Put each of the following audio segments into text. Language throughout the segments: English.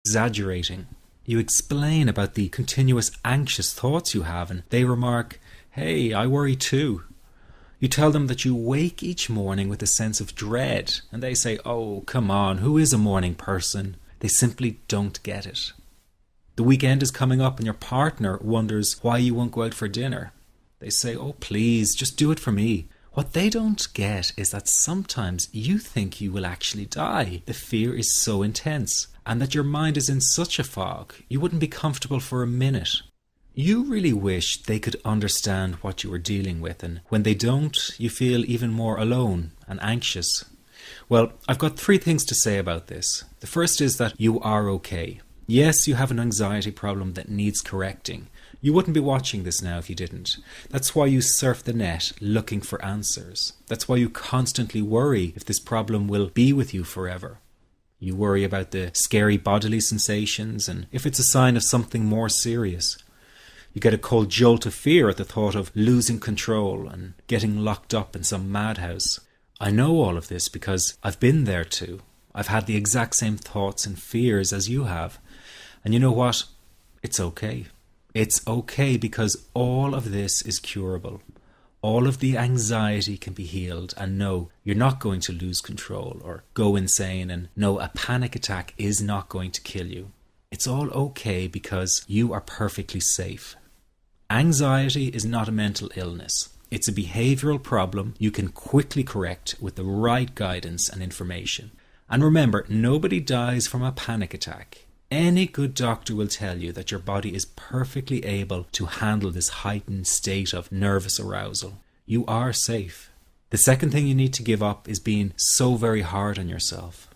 exaggerating. You explain about the continuous anxious thoughts you have, and they remark, "Hey, I worry too." You tell them that you wake each morning with a sense of dread, and they say, "Oh, come on, who is a morning person?" They simply don't get it. The weekend is coming up and your partner wonders why you won't go out for dinner. They say, "Oh, please, just do it for me." What they don't get is that sometimes you think you will actually die. The fear is so intense, and that your mind is in such a fog, you wouldn't be comfortable for a minute. You really wish they could understand what you are dealing with, and when they don't, you feel even more alone and anxious. Well, I've got 3 things to say about this. The first is that you are okay. Yes, you have an anxiety problem that needs correcting. You wouldn't be watching this now if you didn't. That's why you surf the net looking for answers. That's why you constantly worry if this problem will be with you forever. You worry about the scary bodily sensations and if it's a sign of something more serious. You get a cold jolt of fear at the thought of losing control and getting locked up in some madhouse. I know all of this because I've been there too. I've had the exact same thoughts and fears as you have. And you know what? It's okay. It's okay because all of this is curable. All of the anxiety can be healed, and no, you're not going to lose control or go insane, and no, a panic attack is not going to kill you. It's all okay because you are perfectly safe. Anxiety is not a mental illness. It's a behavioral problem you can quickly correct with the right guidance and information. And remember, nobody dies from a panic attack. Any good doctor will tell you that your body is perfectly able to handle this heightened state of nervous arousal. You are safe. The second thing you need to give up is being so very hard on yourself.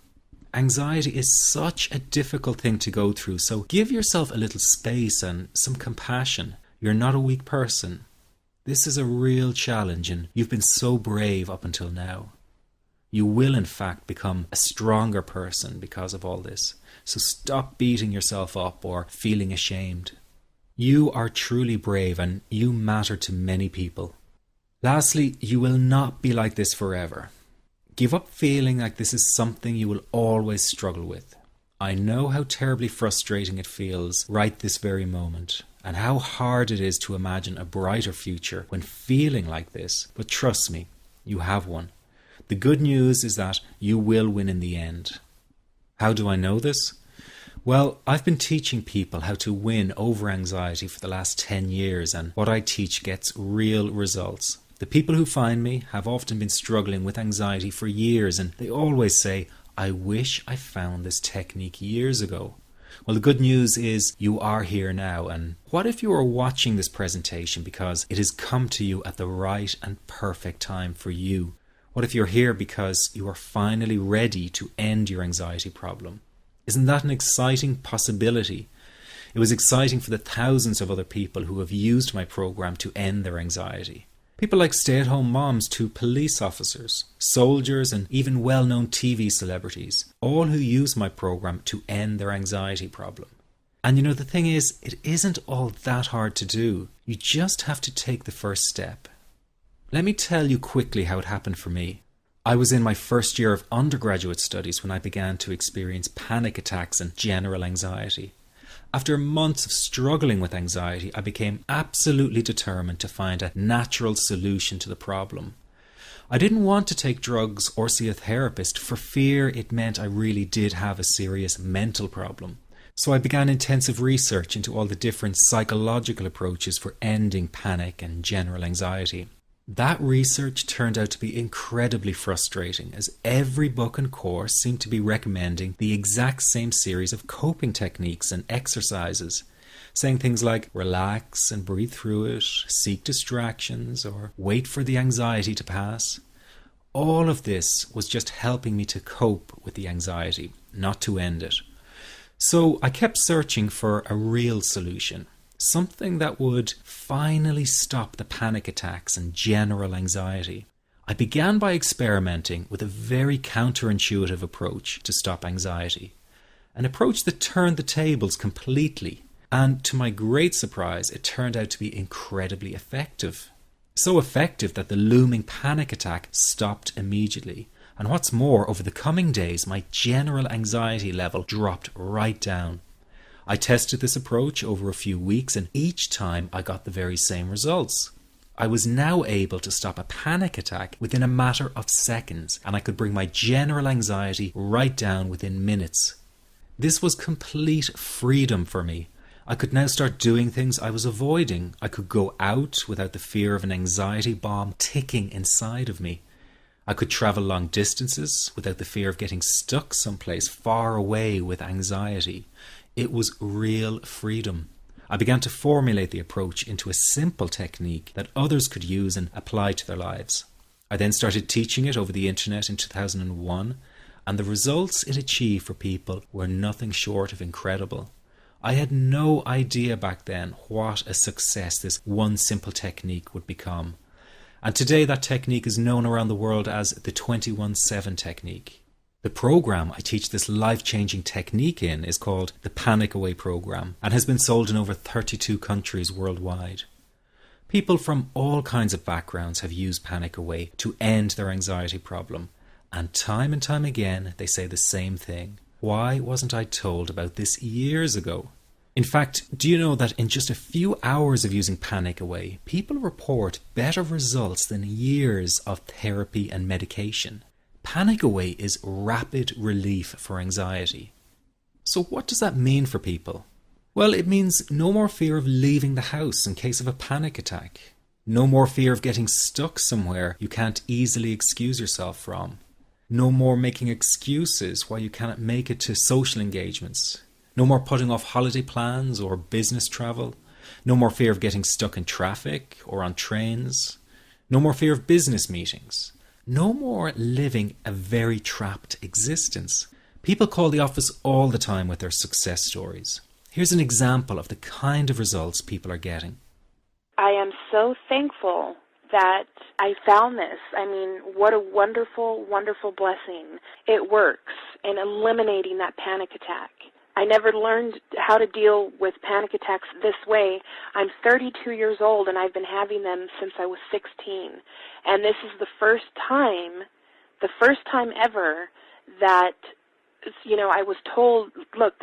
Anxiety is such a difficult thing to go through, so give yourself a little space and some compassion. You're not a weak person. This is a real challenge, and you've been so brave up until now. You will in fact become a stronger person because of all this. So stop beating yourself up or feeling ashamed. You are truly brave and you matter to many people. Lastly, you will not be like this forever. Give up feeling like this is something you will always struggle with. I know how terribly frustrating it feels right this very moment, and how hard it is to imagine a brighter future when feeling like this, but trust me, you have one. The good news is that you will win in the end. How do I know this? Well, I've been teaching people how to win over anxiety for the last 10 years, and what I teach gets real results. The people who find me have often been struggling with anxiety for years, and they always say, "I wish I found this technique years ago." Well, the good news is you are here now, and what if you are watching this presentation because it has come to you at the right and perfect time for you? What if you're here because you are finally ready to end your anxiety problem? Isn't that an exciting possibility? It was exciting for the thousands of other people who have used my program to end their anxiety. People like stay-at-home moms to police officers, soldiers, and even well-known TV celebrities, all who use my program to end their anxiety problem. And you know, the thing is, it isn't all that hard to do. You just have to take the first step. Let me tell you quickly how it happened for me. I was in my first year of undergraduate studies when I began to experience panic attacks and general anxiety. After months of struggling with anxiety, I became absolutely determined to find a natural solution to the problem. I didn't want to take drugs or see a therapist for fear it meant I really did have a serious mental problem. So I began intensive research into all the different psychological approaches for ending panic and general anxiety. That research turned out to be incredibly frustrating, as every book and course seemed to be recommending the exact same series of coping techniques and exercises, saying things like relax and breathe through it, seek distractions, or wait for the anxiety to pass. All of this was just helping me to cope with the anxiety, not to end it. So I kept searching for a real solution. Something that would finally stop the panic attacks and general anxiety. I began by experimenting with a very counterintuitive approach to stop anxiety. An approach that turned the tables completely. And to my great surprise, it turned out to be incredibly effective. So effective that the looming panic attack stopped immediately. And what's more, over the coming days, my general anxiety level dropped right down. I tested this approach over a few weeks, and each time I got the very same results. I was now able to stop a panic attack within a matter of seconds, and I could bring my general anxiety right down within minutes. This was complete freedom for me. I could now start doing things I was avoiding. I could go out without the fear of an anxiety bomb ticking inside of me. I could travel long distances without the fear of getting stuck someplace far away with anxiety. It was real freedom. I began to formulate the approach into a simple technique that others could use and apply to their lives. I then started teaching it over the internet in 2001, and the results it achieved for people were nothing short of incredible. I had no idea back then what a success this one simple technique would become. And today that technique is known around the world as the 21-7 technique. The program I teach this life-changing technique in is called the Panic Away program and has been sold in over 32 countries worldwide. People from all kinds of backgrounds have used Panic Away to end their anxiety problem, and time again they say the same thing. Why wasn't I told about this years ago? In fact, do you know that in just a few hours of using Panic Away, people report better results than years of therapy and medication? Panic Away is rapid relief for anxiety. So what does that mean for people? Well, it means no more fear of leaving the house in case of a panic attack. No more fear of getting stuck somewhere you can't easily excuse yourself from. No more making excuses why you cannot make it to social engagements. No more putting off holiday plans or business travel. No more fear of getting stuck in traffic or on trains. No more fear of business meetings. No more living a very trapped existence. People call the office all the time with their success stories. Here's an example of the kind of results people are getting. I am so thankful that I found this. I mean, what a wonderful, wonderful blessing. It works in eliminating that panic attack. I never learned how to deal with panic attacks this way. I'm 32 years old and I've been having them since I was 16. And this is the first time ever that, I was told, look,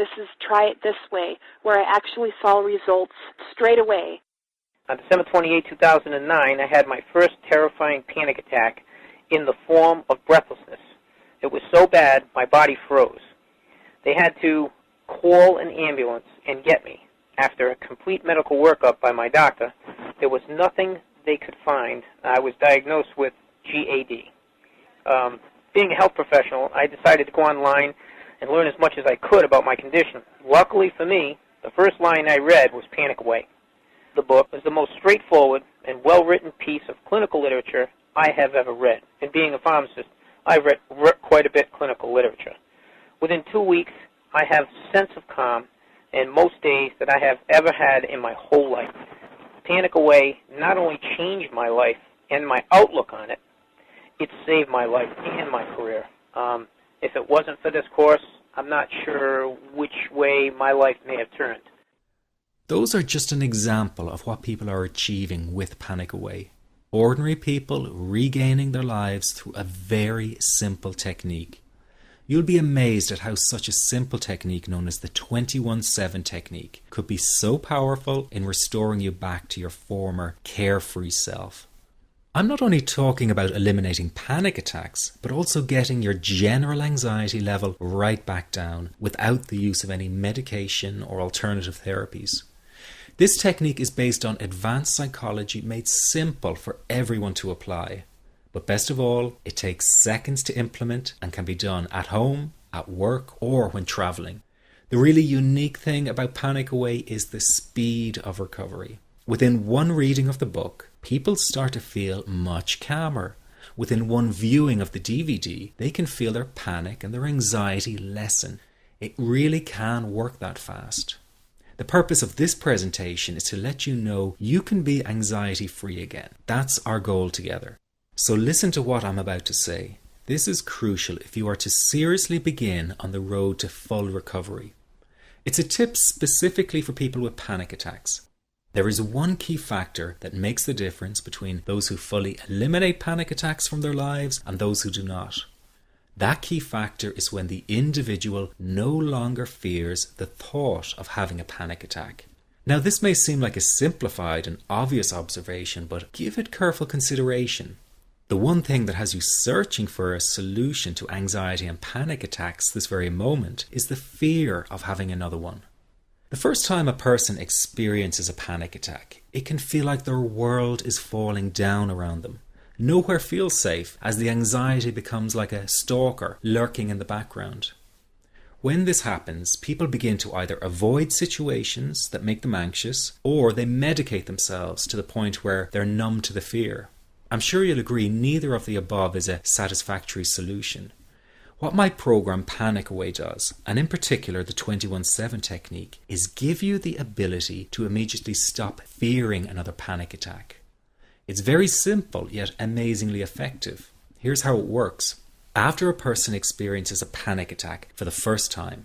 try it this way, where I actually saw results straight away. On December 28, 2009, I had my first terrifying panic attack in the form of breathlessness. It was so bad, my body froze. They had to call an ambulance and get me. After a complete medical workup by my doctor, there was nothing they could find. I was diagnosed with GAD. Being a health professional, I decided to go online and learn as much as I could about my condition. Luckily for me, the first line I read was Panic Away. The book is the most straightforward and well-written piece of clinical literature I have ever read. And being a pharmacist, I've read quite a bit of clinical literature. Within 2 weeks, I have a sense of calm in most days that I have ever had in my whole life. Panic Away not only changed my life and my outlook on it, it saved my life and my career. If it wasn't for this course, I'm not sure which way my life may have turned. Those are just an example of what people are achieving with Panic Away. Ordinary people regaining their lives through a very simple technique. You'll be amazed at how such a simple technique known as the 21-7 technique could be so powerful in restoring you back to your former carefree self. I'm not only talking about eliminating panic attacks, but also getting your general anxiety level right back down without the use of any medication or alternative therapies. This technique is based on advanced psychology made simple for everyone to apply. But best of all, it takes seconds to implement and can be done at home, at work, or when traveling. The really unique thing about Panic Away is the speed of recovery. Within one reading of the book, people start to feel much calmer. Within one viewing of the DVD, they can feel their panic and their anxiety lessen. It really can work that fast. The purpose of this presentation is to let you know you can be anxiety-free again. That's our goal together. So listen to what I'm about to say. This is crucial if you are to seriously begin on the road to full recovery. It's a tip specifically for people with panic attacks. There is one key factor that makes the difference between those who fully eliminate panic attacks from their lives and those who do not. That key factor is when the individual no longer fears the thought of having a panic attack. Now, this may seem like a simplified and obvious observation, but give it careful consideration. The one thing that has you searching for a solution to anxiety and panic attacks this very moment is the fear of having another one. The first time a person experiences a panic attack, it can feel like their world is falling down around them. Nowhere feels safe, as the anxiety becomes like a stalker lurking in the background. When this happens, people begin to either avoid situations that make them anxious, or they medicate themselves to the point where they're numb to the fear. I'm sure you'll agree neither of the above is a satisfactory solution. What my program Panic Away does, and in particular the 21-7 technique, is give you the ability to immediately stop fearing another panic attack. It's very simple yet amazingly effective. Here's how it works. After a person experiences a panic attack for the first time,